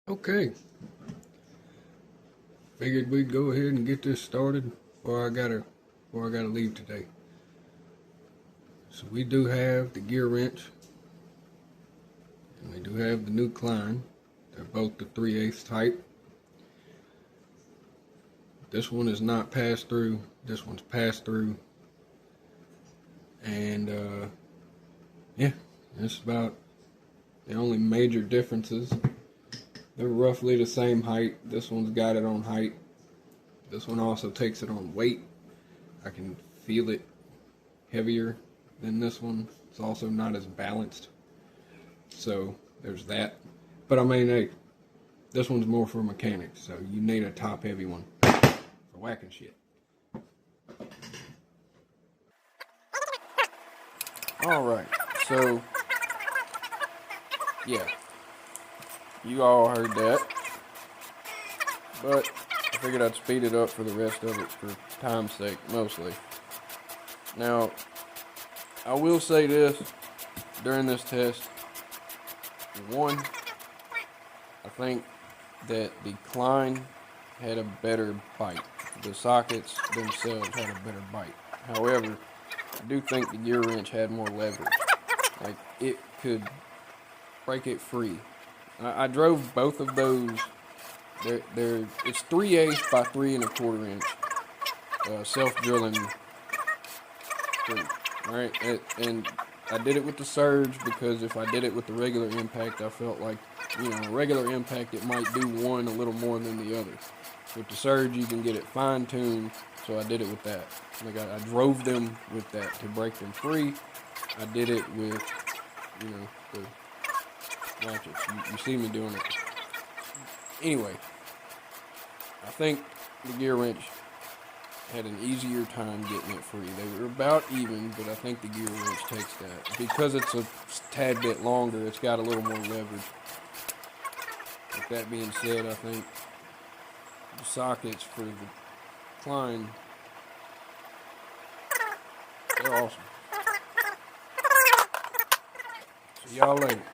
Okay, figured we'd go ahead and get this started before I gotta leave today. So we do have the gear wrench, and we do have the new Klein. They're both the 3/8 type. This one is not pass through. This one's pass through, and yeah, that's about the only major differences. They're roughly the same height. This one's got it on height. This one also takes it on weight. I can feel it heavier than this one. It's also not as balanced. So there's that. But I mean, hey, this one's more for mechanics. So you need a top heavy one for whacking shit. Alright, so yeah. You all heard that, but I figured I'd speed it up for the rest of it for time's sake, mostly. Now, I will say this during this test. One, I think that the Klein had a better bite. The sockets themselves had a better bite. However, I do think the gear wrench had more leverage. Like, it could break it free. I drove both of those. It's 3/8 by 3 1/4 inch self-drilling screw. Alright, and I did it with the Surge because if I did it with the regular impact, I felt like, regular impact, it might do one a little more than the other. With the Surge, you can get it fine-tuned, so I did it with that. Like, I drove them with that to break them free. I did it with, the ratchets. You see me doing it. Anyway, I think the gear wrench had an easier time getting it free. They were about even, but I think the gear wrench takes that. Because it's a tad bit longer, it's got a little more leverage. With that being said, I think the sockets for the Klein, they're awesome. See y'all later.